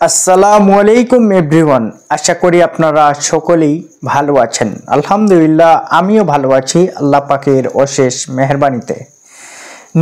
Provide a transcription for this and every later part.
আসসালামু আলাইকুম এভরিওয়ান। আশা করি আপনারা সকলেই ভালো আছেন। আলহামদুলিল্লাহ আমিও ভালো আছি আল্লাহ পাকের অশেষ মেহেরবানিতে।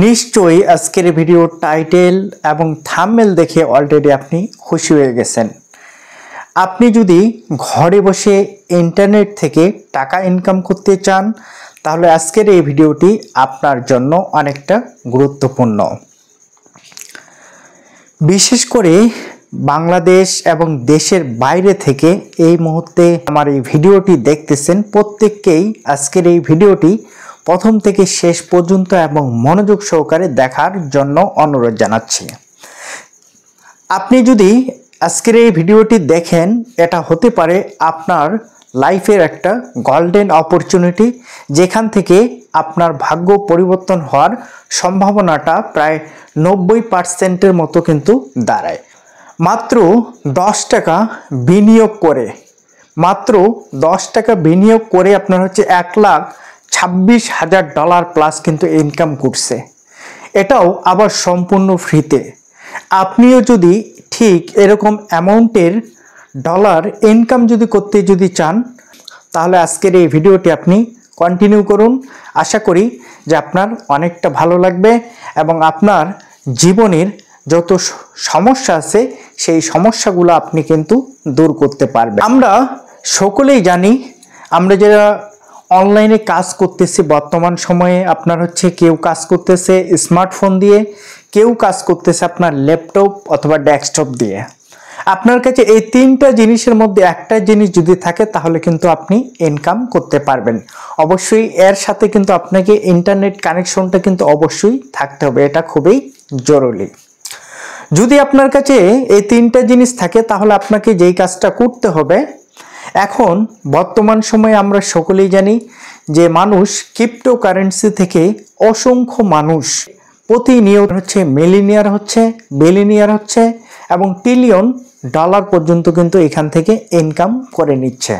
নিশ্চয়ই আজকের ভিডিওর টাইটেল এবং থাম্বনেল দেখে অলরেডি আপনি খুশি হয়ে গেছেন। আপনি যদি ঘরে বসে ইন্টারনেট থেকে টাকা ইনকাম করতে চান তাহলে আজকের এই ভিডিওটি আপনার জন্য অনেকটা গুরুত্বপূর্ণ। বিশেষ করে বাংলাদেশ এবং দেশের বাইরে থেকে এই মুহূর্তে আমার এই ভিডিওটি দেখতেছেন প্রত্যেককেই আজকের এই ভিডিওটি প্রথম থেকে শেষ পর্যন্ত এবং মনোযোগ সহকারে দেখার জন্য অনুরোধ জানাচ্ছি। আপনি যদি আজকের এই ভিডিওটি দেখেন এটা হতে পারে আপনার লাইফের একটা গোল্ডেন অপরচুনিটি, যেখান থেকে আপনার ভাগ্য পরিবর্তন হওয়ার সম্ভাবনাটা প্রায় 90% মতো কিন্তু দাঁড়ায়। মাত্র 10 টাকা বিনিয়োগ করে আপনার হচ্ছে $1,26,000 প্লাস কিন্তু ইনকাম করছে, এটাও আবার সম্পূর্ণ ফ্রিতে। আপনিও যদি ঠিক এরকম অ্যামাউন্টের ডলার ইনকাম করতে চান তাহলে আজকের এই ভিডিওটি আপনি কন্টিনিউ করুন। আশা করি যে আপনার অনেকটা ভালো লাগবে এবং আপনার জীবনের যত সমস্যা আছে সেই সমস্যাগুলো আপনি কিন্তু দূর করতে পারবেন। আমরা সকলেই জানি আমরা যারা অনলাইনে কাজ করতেছি বর্তমান সময়ে আপনার হচ্ছে কেউ কাজ করতেছে স্মার্টফোন দিয়ে, কেউ কাজ করতেছে আপনার ল্যাপটপ অথবা ডেস্কটপ দিয়ে। আপনার কাছে এই তিনটা জিনিসের মধ্যে একটা জিনিস যদি থাকে তাহলে কিন্তু আপনি ইনকাম করতে পারবেন। অবশ্যই এর সাথে কিন্তু আপনাকে ইন্টারনেট কানেকশনটা কিন্তু অবশ্যই থাকতে হবে, এটা খুবই জরুরি। যদি আপনার কাছে এই তিনটা জিনিস থাকে তাহলে আপনাকে যেই কাজটা করতে হবে, এখন বর্তমান সময়ে আমরা সকলেই জানি যে মানুষ ক্রিপ্টোকারেন্সি থেকে অসংখ্য মানুষ প্রতিনিয়ত হচ্ছে মিলিয়নিয়ার হচ্ছে, বিলিয়নিয়ার হচ্ছে এবং ট্রিলিয়ন ডলার পর্যন্ত কিন্তু এখান থেকে ইনকাম করে নিচ্ছে।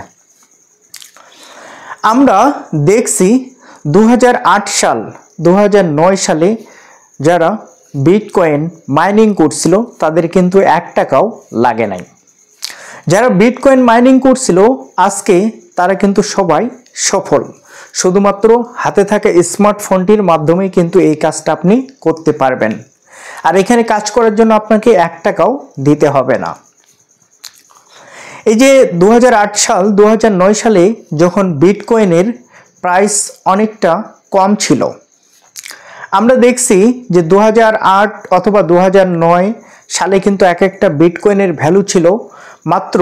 আমরা দেখছি 2008 সাল 2009 সালে যারা বিটকয়েন মাইনিং করছিল তাদের কিন্তু 1 টাকাও লাগে নাই। যারা বিটকয়েন মাইনিং করছিল আজকে তারা কিন্তু সবাই সফল, শুধুমাত্র হাতে থাকা স্মার্টফোনটির মাধ্যমেই কিন্তু এই কাজটা আপনি করতে পারবেন। আর এখানে কাজ করার জন্য আপনাকে 1 টাকাও দিতে হবে না। এই যে 2008 সাল 2009 সালে যখন বিটকয়েনের প্রাইস অনেকটা কম ছিল, আমরা দেখছি যে 2008 অথবা 2009 সালে কিন্তু এক একটা বিটকয়েনের ভ্যালু ছিল মাত্র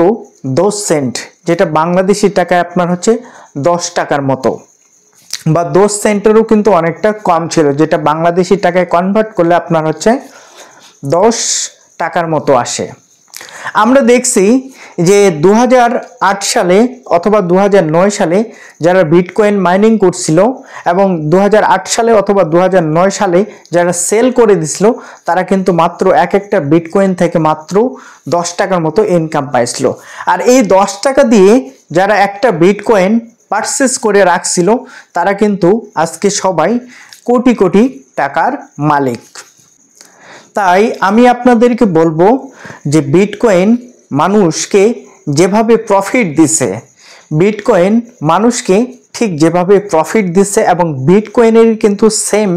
10 সেন্ট, যেটা বাংলাদেশি টাকায় আপনার হচ্ছে 10 টাকার মতো, বা 10 সেন্টেরও কিন্তু অনেকটা কম ছিল, যেটা বাংলাদেশি টাকায় কনভার্ট করলে আপনার হচ্ছে 10 টাকার মতো আসে। আমরা দেখছি যে 2008 সালে অথবা 2009 সালে যারা বিটকয়েন মাইনিং করছিল এবং 2008 সালে অথবা 2009 সালে যারা সেল করে দিছিল তারা কিন্তু মাত্র এক একটা বিটকয়েন থেকে মাত্র 10 টাকার মতো ইনকাম পাইছিল। আর এই 10 টাকা দিয়ে যারা একটা বিটকয়েন পারচেজ করে রাখছিল তারা কিন্তু আজকে সবাই কোটি কোটি টাকার মালিক। তাই আমি আপনাদেরকে বলবো যে বিটকয়েন মানুষকে যেভাবে প্রফিট দিছে, বিটকয়েন মানুষকে ঠিক যেভাবে প্রফিট দিচ্ছে এবং বিটকয়েনের কিন্তু সেম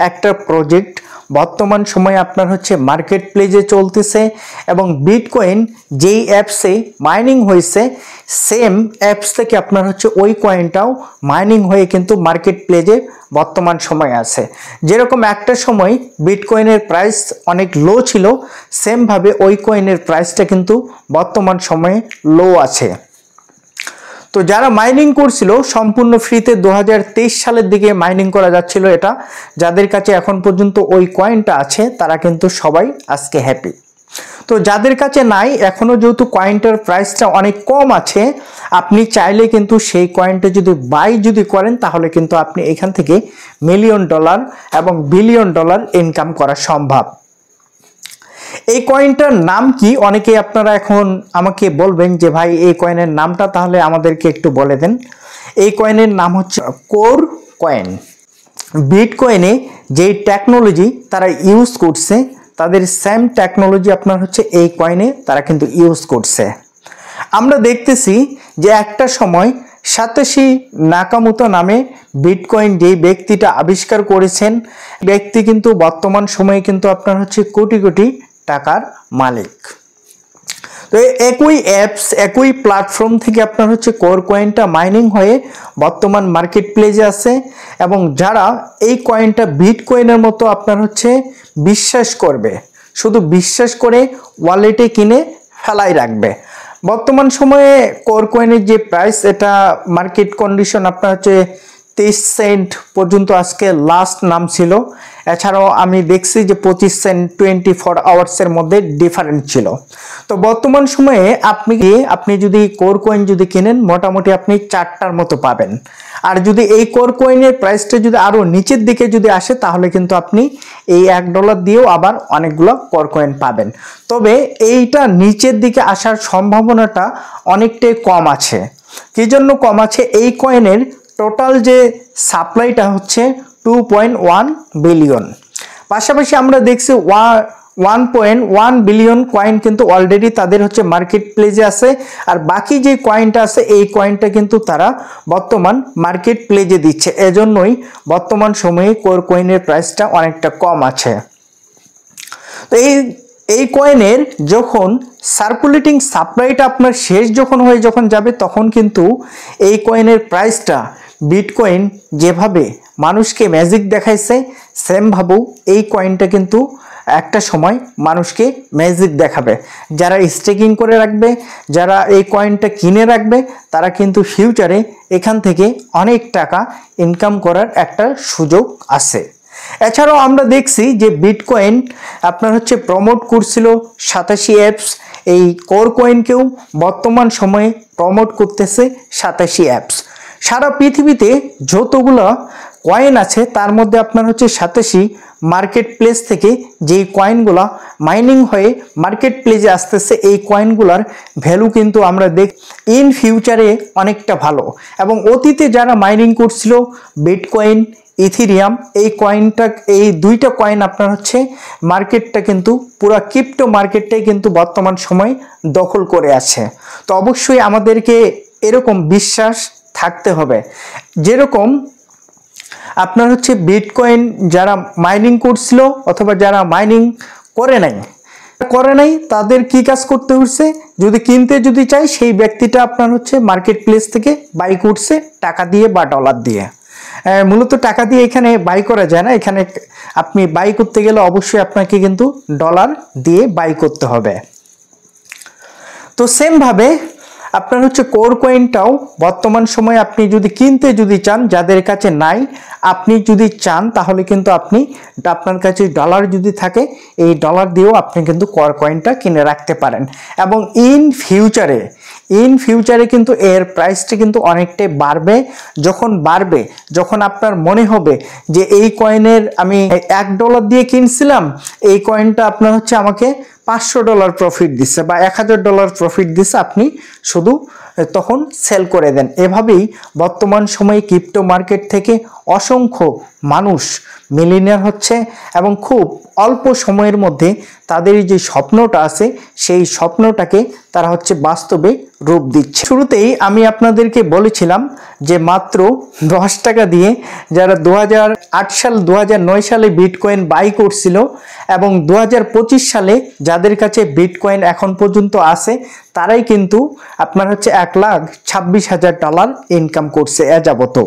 একটা প্রজেক্ট বর্তমান সময়ে আপনার হচ্ছে মার্কেট প্লেসে চলতেছে এবং বিটকয়েন যেই অ্যাপসে মাইনিং হয়েছে সেম অ্যাপস থেকে আপনার হচ্ছে ওই কয়েনটাও মাইনিং হয়ে কিন্তু মার্কেট প্লেসে বর্তমান সময়ে আছে। যেরকম একটা সময় বিটকয়েনের প্রাইস অনেক লো ছিল, সেমভাবে ওই কয়েনের প্রাইসটা কিন্তু বর্তমান সময়ে লো আছে। তো যারা মাইনিং করছিল সম্পূর্ণ ফ্রিতে 2023 সালের দিকে মাইনিং করা যাচ্ছিল, এটা যাদের কাছে এখন পর্যন্ত ওই কয়েনটা আছে তারা কিন্তু সবাই আজকে হ্যাপি। তো যাদের কাছে নাই এখনো, যেহেতু কয়েনটার প্রাইসটা অনেক কম আছে, আপনি চাইলে কিন্তু সেই কয়েনটা যদি বাই করেন তাহলে কিন্তু আপনি এখান থেকে মিলিয়ন ডলার এবং বিলিয়ন ডলার ইনকাম করা সম্ভব। এই কয়েনটার নাম কি? অনেকে আপনারা এখন আমাকে বলবেন যে ভাই এই কয়েনের নামটা তাহলে আমাদেরকে একটু বলে দেন। এই কয়েনের নাম হচ্ছে কোর কয়েন। বিটকয়েনে যেই টেকনোলজি তারা ইউজ করছে তাদের সেম টেকনোলজি আপনার হচ্ছে এই কয়েনে তারা কিন্তু ইউজ করছে। আমরা দেখতেছি যে একটা সময় সাতোশি নাকামোতো নামে বিটকয়েন যেই ব্যক্তিটা আবিষ্কার করেছেন, ব্যক্তি কিন্তু বর্তমান সময়ে কিন্তু আপনার হচ্ছে কোটি কোটি টাকার মালিক। তো একই অ্যাপস একই প্ল্যাটফর্ম থেকে আপনার হচ্ছে কোর কয়েনটা মাইনিং হয়ে বর্তমান মার্কেট প্লেসে আছে, এবং যারা এই কয়েনটা বিটকয়েনের মতো আপনার হচ্ছে বিশ্বাস করবে, শুধু বিশ্বাস করে ওয়ালেটে কিনে ফেলাই রাখবে। বর্তমান সময়ে কোর কয়েনের যে প্রাইস, এটা মার্কেট কন্ডিশন আপনার হচ্ছে 23 সেন্ট পর্যন্ত আজকে লাস্ট নাম ছিল। এছাড়াও আমি দেখছি যে 25 সেন্ট 24 আওয়ার্সের মধ্যে ডিফারেন্ট ছিল। তো বর্তমান সময়ে আপনি যদি কোর কয়েন যদি কিনেন, মোটামুটি আপনি 4টার মতো পাবেন। আর যদি এই কোর কয়েনের প্রাইসটা যদি আরো নিচের দিকে যদি আসে, তাহলে কিন্তু আপনি এই $1 দিয়েও আবার অনেকগুলো কোর কয়েন পাবেন। তবে এইটা নিচের দিকে আসার সম্ভাবনাটা অনেকটাই কম আছে। কি জন্য কম আছে? এই কয়েনের টোটাল যে সাপ্লাইটা হচ্ছে 2.1 বিলিয়ন। পাশাপাশি আমরা দেখছি 1.1 বিলিয়ন কয়েন কিন্তু অলরেডি তাদের হচ্ছে মার্কেট প্লেসে আছে, আর বাকি যে কয়েনটা আছে এই কয়েনটা কিন্তু তারা বর্তমান মার্কেট প্লেসে দিচ্ছে। এজন্যই বর্তমান সময়ে কোর কয়েনের প্রাইসটা অনেকটা কম আছে। তো এই কয়েনের যখন সার্কুলেটিং সাপ্লাইটা আপনার শেষ যখন যাবে, তখন কিন্তু এই কয়েনের প্রাইসটা বিটকয়েন যেভাবে মানুষকে ম্যাজিক দেখাইছে, সেমভাবেও এই কয়েনটা কিন্তু একটা সময় মানুষকে ম্যাজিক দেখাবে। যারা স্টেকিং করে রাখবে, যারা এই কয়েনটা কিনে রাখবে, তারা কিন্তু ফিউচারে এখান থেকে অনেক টাকা ইনকাম করার একটা সুযোগ আছে। এছাড়াও আমরা দেখছি যে বিটকয়েন আপনার হচ্ছে প্রমোট করছিল 87 অ্যাপস, এই কোর কয়েনকেও বর্তমান সময়ে প্রমোট করতেছে 87 অ্যাপস। সারা পৃথিবীতে যতগুলো কয়েন আছে তার মধ্যে আপনার হচ্ছে 87 মার্কেট প্লেস থেকে যেই কয়েনগুলো মাইনিং হয়ে মার্কেট প্লেসে আসতেছে, এই কয়েনগুলোর ভ্যালু কিন্তু আমরা ইন ফিউচারে অনেকটা ভালো। এবং অতীতে যারা মাইনিং করছিল বিটকয়েন, ইথেরিয়াম, এই দুইটা কয়েন আপনার হচ্ছে মার্কেটটা কিন্তু পুরো ক্রিপ্টো মার্কেটটাই কিন্তু বর্তমান সময় দখল করে আছে। তো অবশ্যই আমাদেরকে এরকম বিশ্বাস থাকতে হবে। যেরকম আপনার হচ্ছে বিটকয়েন যারা মাইনিং করছিল অথবা যারা মাইনিং করে নাই তাদের কি কাজ করতে হচ্ছে? যদি কিনতে যদি চাই, সেই ব্যক্তিটা আপনার হচ্ছে মার্কেট প্লেস থেকে বাই করছে টাকা দিয়ে বা ডলার দিয়ে। মূলত টাকা দিয়ে এখানে বাই করা যায় না, এখানে আপনি বাই করতে গেলে অবশ্যই আপনাকে কিন্তু ডলার দিয়ে বাই করতে হবে। তো সেম ভাবে আপনার হচ্ছে কোর কয়েনটাও বর্তমান সময়ে আপনি যদি কিনতে যদি চান, যাদের কাছে নাই, আপনি যদি চান তাহলে কিন্তু আপনার কাছে ডলার যদি থাকে, এই ডলার দিয়েও আপনি কিন্তু কোর কয়েনটা কিনে রাখতে পারেন। এবং ইন ফিউচারে কিন্তু এর প্রাইসটা কিন্তু অনেকটাই বাড়বে। যখন আপনার মনে হবে যে এই কয়েনের আমি $1 দিয়ে কিনছিলাম, এই কয়েনটা আপনার হচ্ছে আমাকে $500 প্রফিট দিচ্ছে বা $1000 প্রফিট দিচ্ছে, আপনি শুধু তখন সেল করে দেন। এভাবেই বর্তমান সময়ে ক্রিপ্টো মার্কেট থেকে অসংখ্য মানুষ মিলিয়নিয়ার হচ্ছে, এবং খুব অল্প সময়ের মধ্যে তাদের যে স্বপ্নটা আছে সেই স্বপ্নটাকে তারা হচ্ছে বাস্তবে রূপ দিচ্ছে। শুরুতেই আমি আপনাদেরকে বলেছিলাম যে মাত্র 10 টাকা দিয়ে যারা 2009 সালে বিটকয়েন বাই করছিল, এবং 2025 সালে যাদের কাছে বিটকয়েন এখন পর্যন্ত আছে, তারাই কিন্তু আপনার হচ্ছে $1,26,000 ইনকাম করছে এ যাবত।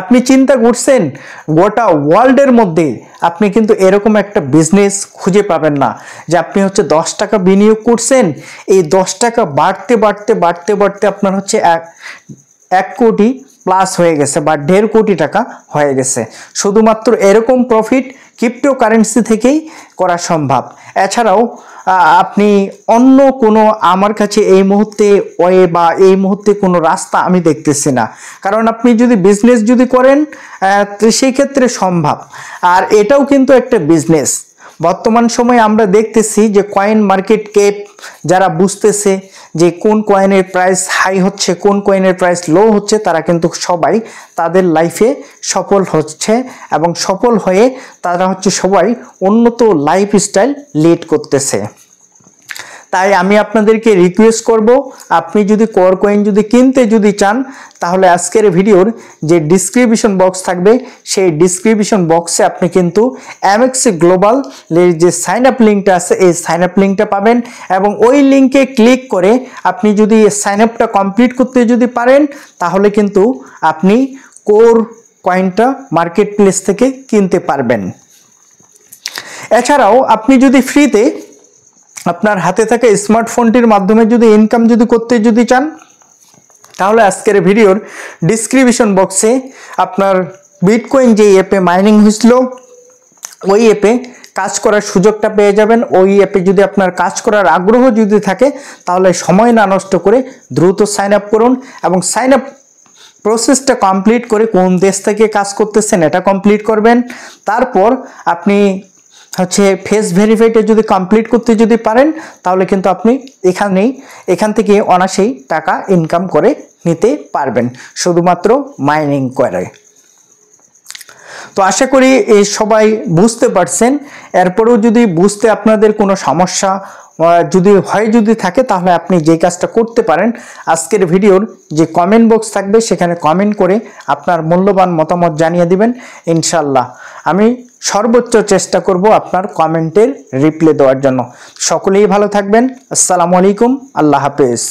আপনি চিন্তা করছেন গোটা ওয়ার্ল্ডের মধ্যে আপনি কিন্তু এরকম একটা বিজনেস খুঁজে পাবেন না যে আপনি হচ্ছে 10 টাকা বিনিয়োগ করছেন, এই 10 টাকা বাড়তে আপনার হচ্ছে 1 কোটি প্লাস হয়ে গেছে বা 1.5 কোটি টাকা হয়ে গেছে। শুধুমাত্র এরকম প্রফিট ক্রিপ্টোকারেন্সি থেকেই করা সম্ভব। এছাড়াও আপনি অন্য কোনো আমার কাছে এই মুহূর্তে কোনো রাস্তা আমি দেখতেছি না। কারণ আপনি যদি বিজনেস যদি করেন সেই ক্ষেত্রে সম্ভব, আর এটাও কিন্তু একটা বিজনেস। বর্তমান সময়ে আমরা দেখতেছি যে কয়েন মার্কেট ক্যাপ যারা বুঝতেছে যে কোন কয়েনের প্রাইস হাই হচ্ছে, কোন কয়েনের প্রাইস লো হচ্ছে, তারা কিন্তু সবাই তাদের লাইফে সফল হচ্ছে এবং সফল হয়ে তারা হচ্ছে সবাই উন্নত লাইফস্টাইল লিড করতেছে। তাই আমি আপনাদেরকে রিকোয়েস্ট করব, আপনি যদি কোর কয়েন যদি কিনতে যদি চান, তাহলে আজকের ভিডিওর যে ডিসক্রিপশন বক্স থাকবে সেই ডিসক্রিপশন বক্সে আপনি কিন্তু এমএক্সি গ্লোবাল যে সাইন আপ লিঙ্কটা আছে এই সাইন আপ লিঙ্কটা পাবেন এবং ওই লিঙ্কে ক্লিক করে আপনি যদি সাইন আপটা কমপ্লিট করতে যদি পারেন, তাহলে কিন্তু আপনি কোর কয়েনটা মার্কেট প্লেস থেকে কিনতে পারবেন। এছাড়াও আপনি যদি ফ্রিতে আপনার হাতে থাকা স্মার্টফোনটির মাধ্যমে যদি ইনকাম যদি করতে যদি চান, তাহলে আজকের ভিডিওর ডিসক্রিপশন বক্সে আপনার বিটকয়েন যে অ্যাপে মাইনিং হয়েছিল ওই অ্যাপে কাজ করার সুযোগটা পেয়ে যাবেন। ওই অ্যাপে যদি আপনার কাজ করার আগ্রহ যদি থাকে, তাহলে সময় না নষ্ট করে দ্রুত সাইন আপ করুন এবং সাইন আপ প্রসেসটা কমপ্লিট করে কোন দেশ থেকে কাজ করতেছেন এটা কমপ্লিট করবেন। তারপর আপনি হচ্ছে ফেস ভেরিফাইটা যদি কমপ্লিট করতে যদি পারেন, তাহলে কিন্তু আপনি এখান থেকে অনায়াসেই টাকা ইনকাম করে নিতে পারবেন শুধুমাত্র মাইনিং করে। তো আশা করি এই সবাই বুঝতে পারছেন। এরপরেও যদি বুঝতে আপনাদের কোনো সমস্যা যদি থাকে, তাহলে আপনি যে কাজটা করতে পারেন, আজকের ভিডিওর যে কমেন্ট বক্স থাকবে সেখানে কমেন্ট করে আপনার মূল্যবান মতামত জানিয়ে দিবেন। ইনশাল্লাহ আমি সর্বোচ্চ চেষ্টা করব আপনার কমেন্টের রিপ্লাই দেওয়ার জন্য। সকলেই ভালো থাকবেন। আসসালামু আলাইকুম, আল্লাহ হাফেজ।